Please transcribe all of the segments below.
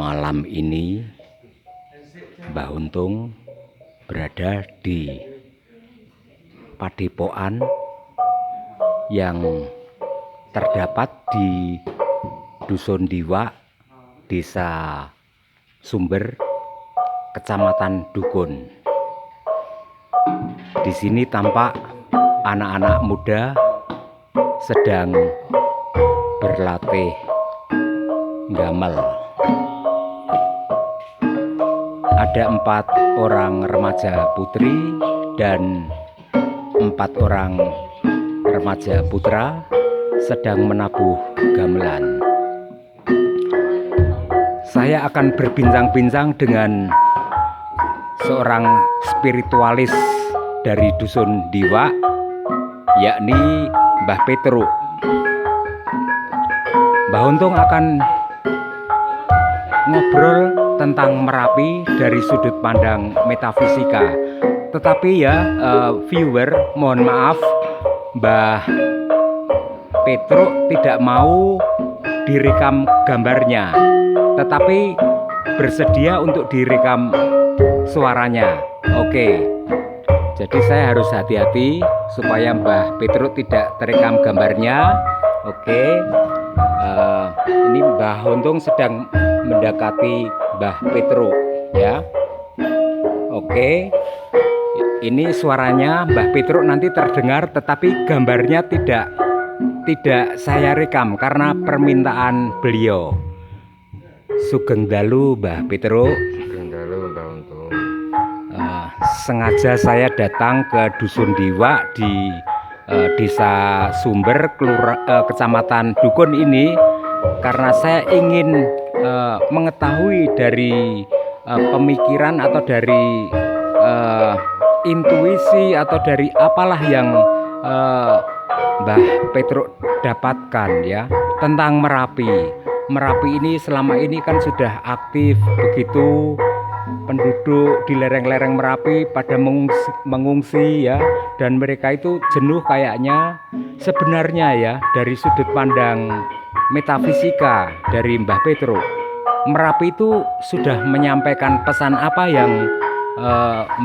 Malam ini Mbah Untung berada di padepokan yang terdapat di Dusun Diwak, Desa Sumber, Kecamatan Dukun. Di sini tampak anak-anak muda sedang berlatih gamel. Ada 4 orang remaja putri dan 4 orang remaja putra sedang menabuh gamelan. Saya akan berbincang-bincang dengan seorang spiritualis dari Dusun Diwak, yakni Mbah Petruk. Mbah Untung akan ngobrol tentang Merapi dari sudut pandang metafisika. Tetapi ya viewer, mohon maaf, Mbah Petruk tidak mau direkam gambarnya, tetapi bersedia untuk direkam suaranya. Oke, jadi saya harus hati-hati supaya Mbah Petruk tidak terekam gambarnya. Oke, ini Mbah Untung sedang mendekati Mbah Petruk ya. Oke, ini suaranya Mbah Petruk nanti terdengar, tetapi gambarnya tidak saya rekam karena permintaan beliau. Sugeng dalu Mbah Petruk. Sugeng dalu Mbah Untung. Sengaja saya datang ke Dusun Diwak di Desa Sumber, Kecamatan Dukun ini karena saya ingin mengetahui dari pemikiran atau dari intuisi atau dari apalah yang Mbah Petruk dapatkan ya tentang Merapi. Merapi ini selama ini kan sudah aktif begitu, penduduk di lereng-lereng Merapi pada mengungsi ya, dan mereka itu jenuh kayaknya. Sebenarnya ya, dari sudut pandang metafisika dari Mbah Petruk, Merapi itu sudah menyampaikan pesan apa yang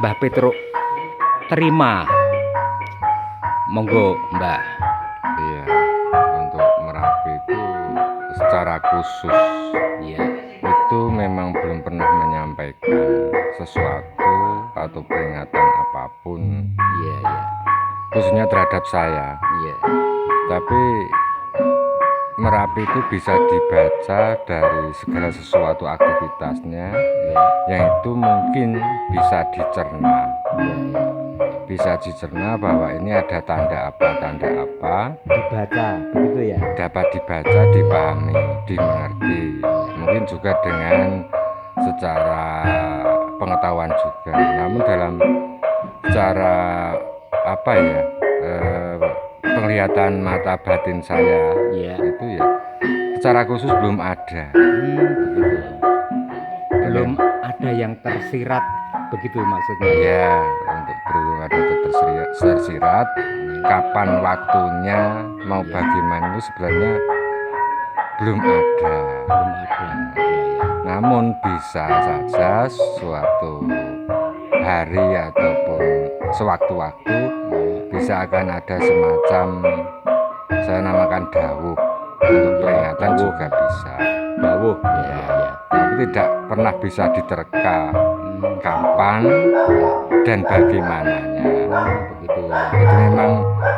Mbah Petruk terima? Monggo Mbah. Iya, untuk Merapi itu secara khusus Iya. itu memang belum pernah menyampaikan sesuatu atau peringatan apapun. Iya. Khususnya terhadap saya. Iya. Tapi Merapi itu bisa dibaca dari segala sesuatu aktivitasnya, yang itu mungkin bisa dicerna. Bisa dicerna bahwa ini ada tanda apa, Dibaca begitu ya. dapat dibaca, dipahami, dimengerti. Mungkin juga dengan secara pengetahuan juga. Namun dalam secara apa ya, penglihatan mata batin saya itu ya secara khusus belum ada. Begitu. Belum ada yang tersirat begitu maksudnya. Ya, untuk berhubung ada tersirat, kapan waktunya, mau bagaimana itu sebenarnya belum ada. Namun bisa saja suatu hari ataupun sewaktu-waktu bisa akan ada semacam, saya namakan dawuh, untuk peringatan juga bisa. Dawuh Ya. Tapi tidak pernah bisa diterka kapan dan bagaimananya. begitu ya. Itu memang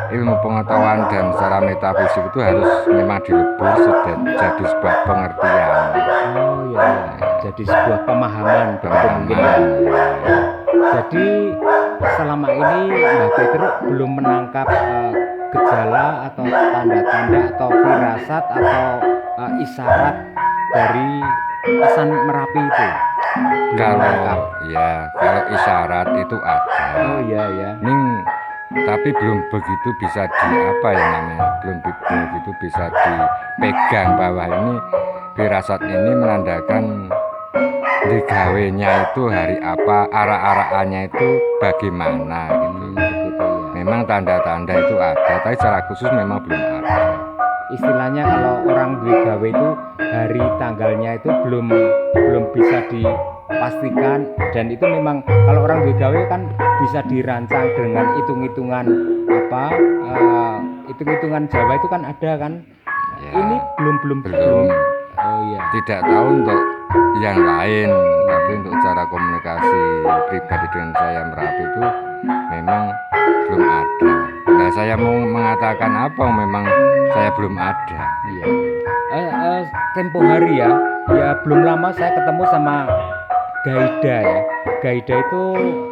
ilmu pengetahuan dan secara metafisik itu harus memang dilebur sudah jadi sebuah pengertian. Oh ya. Jadi sebuah pemahaman begitu mungkin ya. Jadi selama ini Mbah Petruk belum menangkap gejala atau tanda-tanda atau firasat atau isyarat dari pesan Merapi itu. Kalau isyarat itu ada. Oh iya ya. Tapi belum begitu bisa belum begitu bisa dipegang bahwa ini firasat ini menandakan digawenya itu hari apa, arah-arahannya itu bagaimana gitu. Begitu ya. Memang tanda-tanda itu ada, tapi secara khusus memang belum ada. istilahnya kalau orang duwe gawe itu hari tanggalnya itu belum bisa dipastikan, dan itu memang kalau orang duwe gawe kan bisa dirancang dengan hitung-hitungan apa hitung-hitungan Jawa itu kan ada kan. Ya, Ini belum. belum. Oh iya. Tidak tahu untuk yang lain, tapi untuk cara komunikasi pribadi dengan saya Merapi itu memang belum ada. Nah, saya mau mengatakan apa memang saya belum ada. Iya. Tempo hari ya belum lama saya ketemu sama Gaida ya. Gaida itu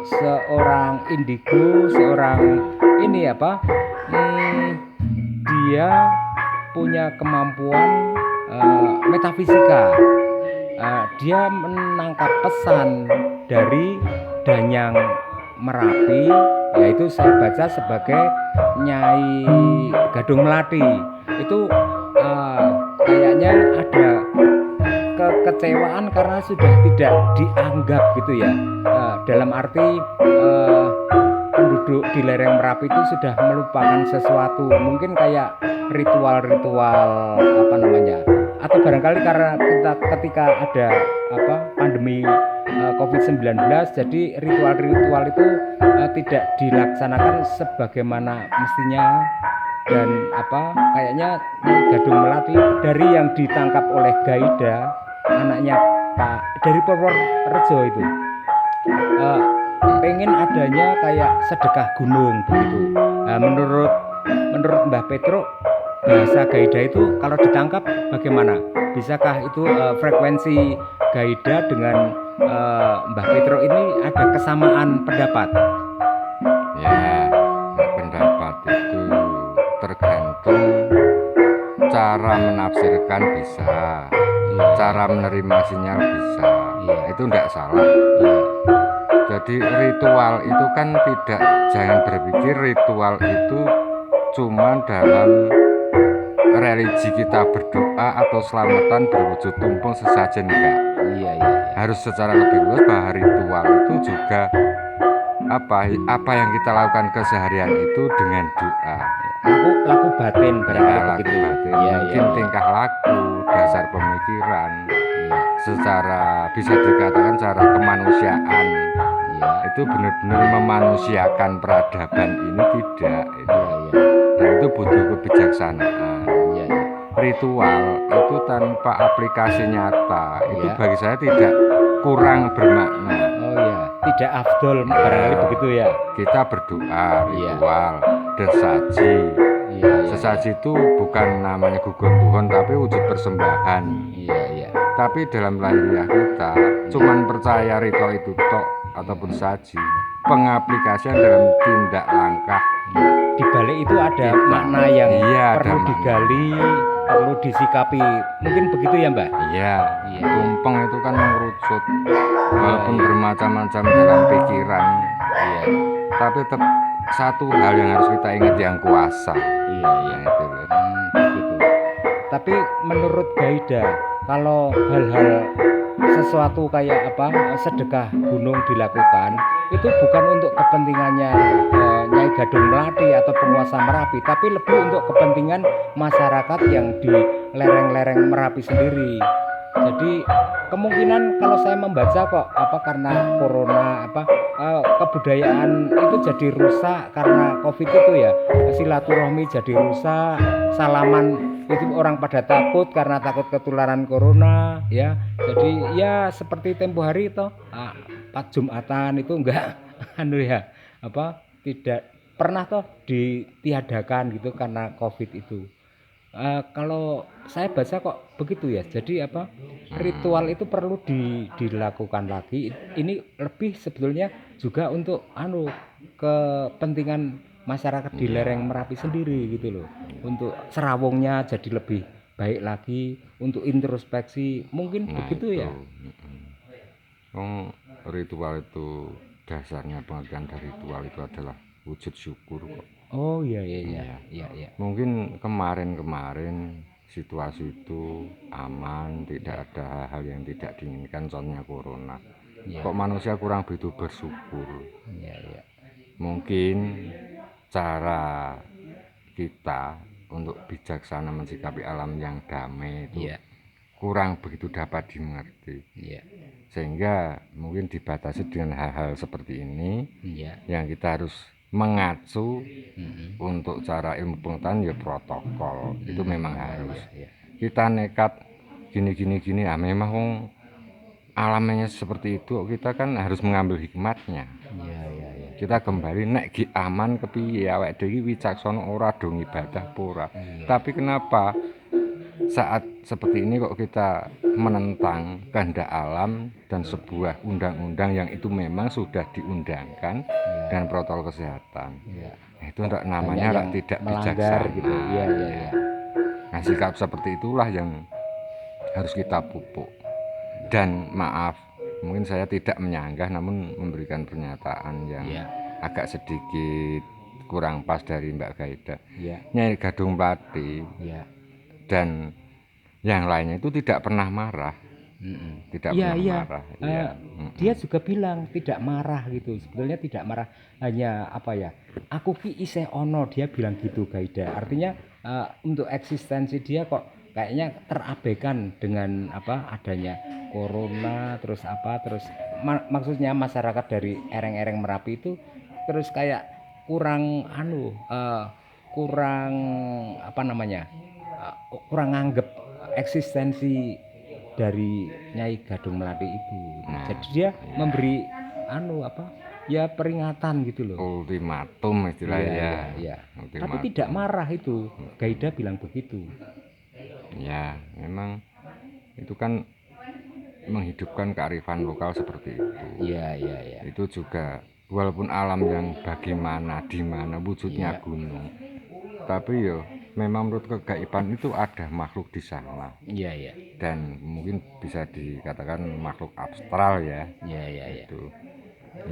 seorang indigo, seorang ini apa? Dia punya kemampuan metafisika. Dia menangkap pesan dari Danyang Merapi, yaitu saya baca sebagai Nyai Gadung Melati. Itu kayaknya ada kekecewaan karena sudah tidak dianggap gitu ya, dalam arti penduduk di lereng Merapi itu sudah melupakan sesuatu, mungkin kayak ritual-ritual apa namanya, atau barangkali karena kita ketika ada pandemi COVID-19, jadi ritual-ritual itu tidak dilaksanakan sebagaimana mestinya. Dan kayaknya Gadung Melati dari yang ditangkap oleh Gaida, anaknya Pak dari Purworejo itu, pengen adanya kayak sedekah gunung begitu. Nah, menurut Mbah Petruk, bahasa Gaida itu kalau ditangkap bagaimana? Bisakah itu frekuensi Gaida dengan Mbah Petruk ini ada kesamaan pendapat? Ya, pendapat itu tergantung cara menafsirkan bisa, cara menerima sinyal bisa, itu tidak salah. Jadi ritual itu kan tidak, jangan berpikir ritual itu cuma dalam religi kita berdoa atau selamatan berwujud tumpeng sesajen, enggak. Iya. Harus secara lebih luas bahwa ritual itu juga apa yang kita lakukan keseharian itu dengan doa. Laku batin Laku begitu. batin. Mungkin tingkah laku, dasar pemikiran, secara bisa dikatakan secara kemanusiaan. Itu benar-benar memanusiakan peradaban ini tidak. Dan itu butuh kebijaksanaan. Ritual itu tanpa aplikasi nyata itu bagi saya tidak kurang bermakna. Oh iya, tidak afdol barangkali begitu ya. Kita berdoa, ritual, dan sesaji. Sesaji itu bukan namanya gugur Tuhan, tapi wujud persembahan. Tapi dalam lahiriah kita cuman percaya ritual itu tok ataupun saji, pengaplikasian dalam tindak langkah di balik itu ada makna yang perlu digali, perlu disikapi, mungkin begitu ya Mbak? Iya. Tumpeng itu kan mengerucut, walaupun bermacam-macam dalam pikiran, tapi tetap satu hal yang harus kita ingat, yang kuasa. Itu begitu. Tapi menurut Gaida, kalau hal-hal sesuatu kayak sedekah gunung dilakukan, itu bukan untuk kepentingannya Nyai Gadung Melati atau penguasa Merapi, tapi lebih untuk kepentingan masyarakat yang di lereng-lereng Merapi sendiri. Jadi kemungkinan kalau saya membaca kok karena corona kebudayaan itu jadi rusak karena COVID itu ya, silaturahmi jadi rusak, salaman itu orang pada takut karena takut ketularan corona ya. Jadi ya seperti tempo hari itu Pak Jumatan itu enggak tidak pernah ditiadakan gitu karena COVID itu. Kalau saya baca kok begitu ya. Jadi ritual itu perlu dilakukan lagi. Ini lebih sebetulnya juga untuk kepentingan masyarakat di lereng Merapi sendiri gitu loh. Untuk serawungnya jadi lebih baik lagi, untuk introspeksi mungkin begitu ya. Ritual itu dasarnya, pengertian dari ritual itu adalah wujud syukur kok. Oh iya. Mungkin kemarin situasi itu aman, tidak ada hal yang tidak diinginkan, contohnya corona. Kok manusia kurang begitu bersyukur. Mungkin cara kita untuk bijaksana mensikapi alam yang damai itu Iya. kurang begitu dapat dimengerti. Iya. Sehingga mungkin dibatasi dengan hal-hal seperti ini Iya. yang kita harus mengacu Mm-mm. untuk cara ilmu pengetahuan ya protokol itu memang harus. Iya. Kita nekat gini memang alamnya seperti itu, kita kan harus mengambil hikmatnya. Iya. Kita kembali nek gi aman kepiye awake dhewe wicaksana ora do ngibadah pura. Iya. Tapi kenapa saat seperti ini kok kita menentang kehendak alam dan sebuah undang-undang yang itu memang sudah diundangkan dengan protokol kesehatan. Iya. Itu namanya tidak melanggar bijaksana gitu. Iya. Nah, sikap seperti itulah yang harus kita pupuk. Dan maaf, mungkin saya tidak menyanggah namun memberikan pernyataan yang agak sedikit kurang pas dari Mbak Gaida. Nyai Gadung Pati dan yang lainnya itu tidak pernah marah. Tidak pernah marah. Dia juga bilang tidak marah gitu. Sebetulnya tidak marah, hanya apa ya? Aku ki isih ono, dia bilang gitu Gaida. Artinya untuk eksistensi dia kok kayaknya terabaikan dengan apa adanya corona terus maksudnya masyarakat dari ereng-ereng Merapi itu terus kayak kurang kurang apa namanya kurang nganggep eksistensi dari Nyai Gadung Melati itu. Jadi dia memberi peringatan gitu loh. Ultimatum istilahnya. Iya. Tapi tidak marah itu. Gaida bilang begitu. Ya, memang itu kan menghidupkan kearifan lokal seperti itu. Iya. Itu juga walaupun alam yang bagaimana di mana wujudnya gunung. Tapi yo memang menurut kegaiban itu ada makhluk di sana. Iya. Dan mungkin bisa dikatakan makhluk abstral ya. Iya. Itu.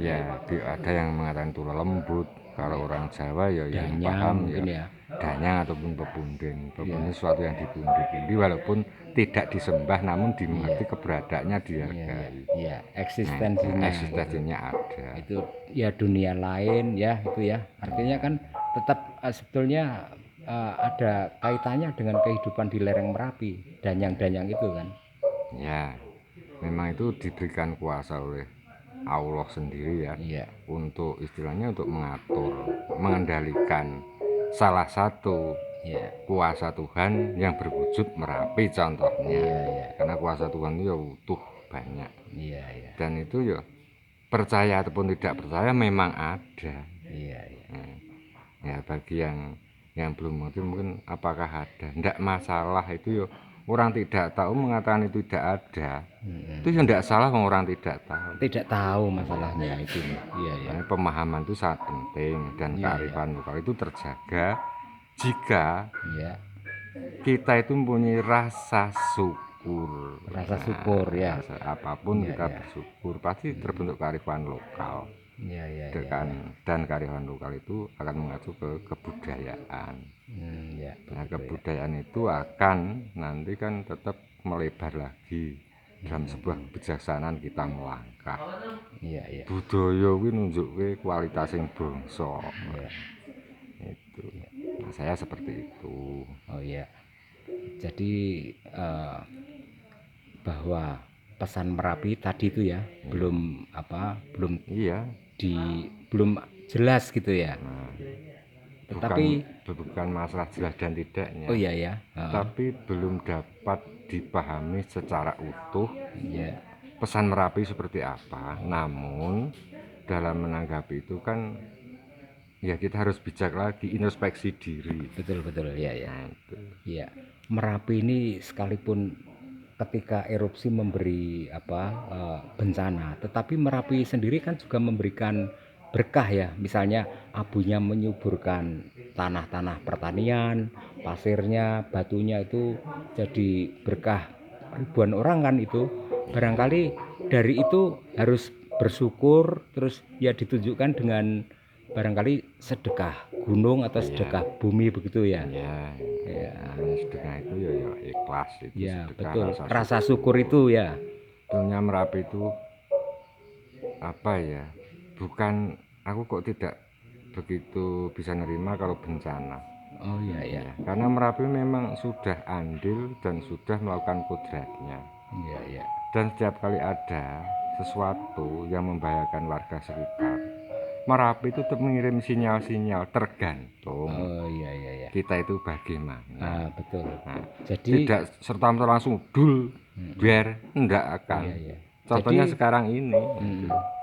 Ya, ada yang mengatakan tula lembut. Kalau orang Jawa ya yang paham ya danyang ataupun pepunding. Pepunding sesuatu yang dipundi-pundi walaupun tidak disembah namun dimengerti keberadaannya dihargai. Iya, eksistensinya ada. Itu ya dunia lain ya itu ya. Artinya kan tetap sebetulnya ada kaitannya dengan kehidupan di lereng Merapi, danyang-danyang itu kan. Ya, memang itu diberikan kuasa oleh Allah sendiri ya. Untuk istilahnya untuk mengatur, mengendalikan salah satu kuasa Tuhan yang berwujud Merapi contohnya. Karena kuasa Tuhan itu ya utuh banyak. Dan itu ya percaya ataupun tidak percaya memang ada. Ya bagi yang belum mengerti mungkin apakah ada, tidak masalah itu ya. Orang tidak tahu mengatakan itu tidak ada, itu yang tidak salah orang tidak tahu. Tidak tahu masalahnya itu. Iya. Pemahaman itu sangat penting dan kearifan lokal itu terjaga jika kita itu mempunyai rasa syukur. Apapun kita bersyukur pasti terbentuk kearifan lokal. Dan kearifan lokal itu akan mengacu ke kebudayaan. Nah, kebudayaan itu akan nanti kan tetap melebar lagi dalam sebuah kebijaksanaan kita melangkah. Budaya kuwi nunjukke kualitas sing bangsa. Itu. Nah, saya seperti itu. Oh iya. Jadi bahwa pesan Merapi tadi itu ya belum jelas gitu ya. Tetapi bukan masalah jelas dan tidaknya. Oh iya. Tapi belum dapat dipahami secara utuh. Pesan Merapi seperti apa. Namun dalam menanggapi itu kan ya kita harus bijak lagi, introspeksi diri. Betul ya. Iya. Merapi ini sekalipun ketika erupsi memberi bencana, tetapi Merapi sendiri kan juga memberikan berkah ya, misalnya abunya menyuburkan tanah-tanah pertanian, pasirnya, batunya itu jadi berkah ribuan orang kan itu. Barangkali dari itu harus bersyukur, terus ya ditunjukkan dengan barangkali sedekah gunung atau sedekah bumi begitu ya. Sedekah itu ya ikhlas itu. Ya betul, rasa syukur itu ya. Sebetulnya Merapi itu apa ya, bukan aku kok tidak begitu bisa nerima kalau bencana. Oh iya ya. Karena Merapi memang sudah andil dan sudah melakukan kodratnya. Iya ya. Dan setiap kali ada sesuatu yang membahayakan warga sekitar, Merapi itu tetap mengirim sinyal-sinyal, tergantung Oh iya ya. kita itu bagaimana. Ah betul. Nah, Jadi tidak serta-merta langsung dul biar enggak akan. iya ya. Contohnya Jadi, sekarang ini.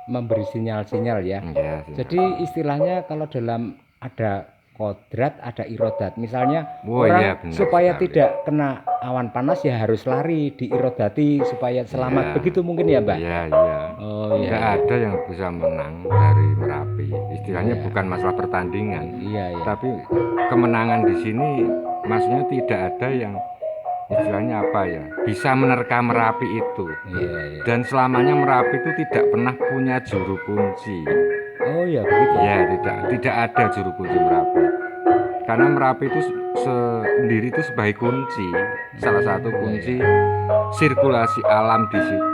memberi sinyal-sinyal ya. Ya, Jadi istilahnya kalau dalam ada kodrat, ada irodat. Misalnya oh, orang iya, benar supaya sekali. tidak kena awan panas ya harus lari diirodati supaya selamat. Iya. Begitu mungkin ya, Mbak? Iya, iya. Oh Nggak iya. ada yang bisa menang dari Merapi. Istilahnya Iya. bukan masalah pertandingan, Iya ya. tapi kemenangan di sini maksudnya tidak ada yang istilahnya apa ya, bisa menerka Merapi itu. Iya ya. Dan selamanya Merapi itu tidak pernah punya juru kunci. Oh ya begitu. Ya, tidak ada juru kunci Merapi. Karena Merapi itu sendiri itu sebagai kunci, salah satu kunci sirkulasi alam di situ.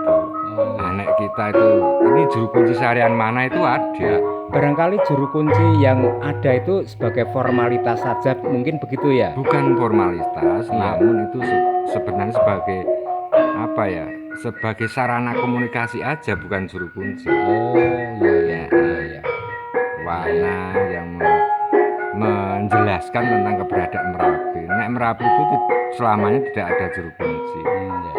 Oh, Nah, nek kita itu ini juru kunci seharian mana itu ada. barangkali juru kunci yang ada itu sebagai formalitas saja mungkin begitu ya. Bukan formalitas, Iya. namun itu sebenarnya sebagai apa ya? Sebagai sarana komunikasi aja, bukan juru kunci. Oh iya ya. Warna yang menjelaskan tentang keberadaan Merapi. Nek Merapi itu selamanya tidak ada juru kunci. Ya.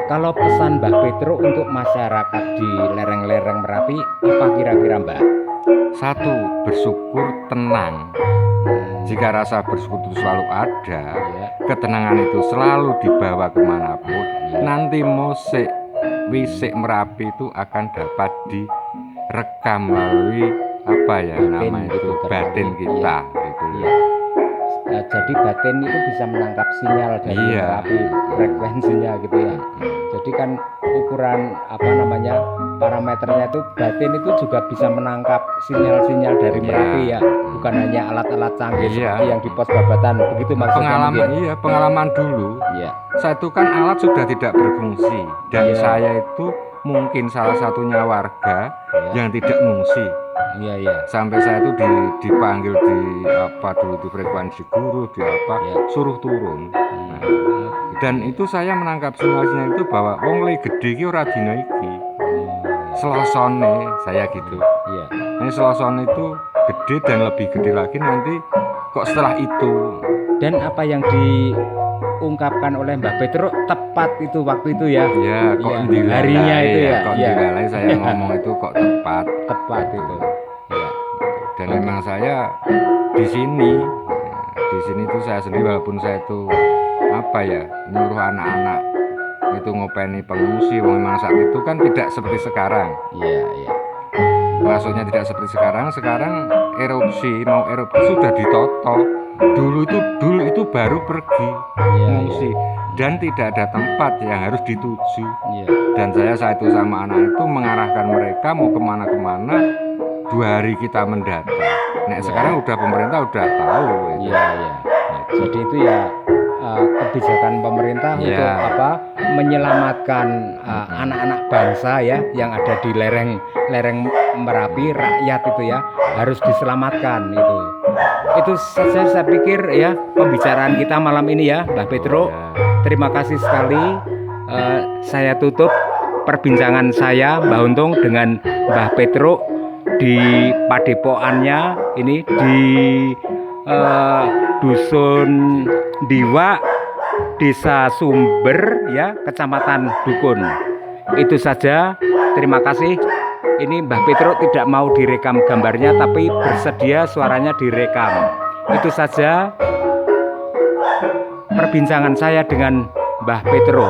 Kalau pesan Mbah Petro untuk masyarakat di lereng-lereng Merapi apa kira-kira Mbak? Satu, bersyukur, tenang. Jika rasa bersyukur itu selalu ada, Ya. ketenangan itu selalu dibawa kemanapun, nanti musik wisik Merapi itu akan dapat direkam melalui apa ya Batin namanya gitu, itu berarti. batin kita gitu. Iya. Jadi batin itu bisa menangkap sinyal dari Iya. Merapi, frekuensinya gitu ya. Jadi kan ukuran apa namanya parameternya itu batin itu juga bisa menangkap sinyal-sinyal dari Iya. Merapi ya, bukan hanya alat-alat canggih Iya. seperti yang di pos babatan begitu maksudnya. Pengalaman mungkin? iya, pengalaman dulu. Iya. Saya itu kan alat sudah tidak berfungsi dan Iya. saya itu mungkin salah satunya warga Iya. yang tidak mengungsi. Iya iya. Sampai saya itu dipanggil di apa dulu di frekuensi guru di apa Iya. suruh turun. Nah, dan itu saya menangkap sinyal-sinyal itu bahwa wong le gede iki ora dina iki. Selosone saya gitu. Iya. Ini selosone itu gede dan lebih gede lagi nanti kok setelah itu. Dan apa yang diungkapkan oleh Mbah Petro tepat itu waktu itu ya. Ya kok Iya, dilalai, harinya itu ya. kok Iya. dilalai saya ngomong itu kok tepat. Tepat itu. Iya. Dan memang saya di sini tuh saya sendiri walaupun saya itu apa ya nyuruh anak-anak itu ngopeni pengungsi, memang saat itu kan tidak seperti sekarang. Iya iya. Maksudnya tidak seperti sekarang mau erupsi sudah ditoto. Dulu itu baru pergi Iya, mengungsi dan tidak ada tempat yang harus dituju. Iya. Dan saya saat itu sama anak itu mengarahkan mereka mau kemana-kemana 2 hari kita mendatang. Nah sekarang udah pemerintah udah tahu. Gitu. Iya iya. Jadi itu ya kebijakan pemerintah Iya. untuk apa menyelamatkan anak-anak bangsa ya yang ada di lereng Merapi, rakyat itu ya harus diselamatkan itu. Itu saja saya pikir ya pembicaraan kita malam ini ya Mbah Petro. Ya. Terima kasih sekali. Saya tutup perbincangan saya Mbah Untung dengan Mbah Petro di padepokannya ini di Dusun Diwa, Desa Sumber ya, Kecamatan Dukun. Itu saja. Terima kasih. Ini Mbah Petro tidak mau direkam gambarnya tapi bersedia suaranya direkam. Itu saja perbincangan saya dengan Mbah Petro.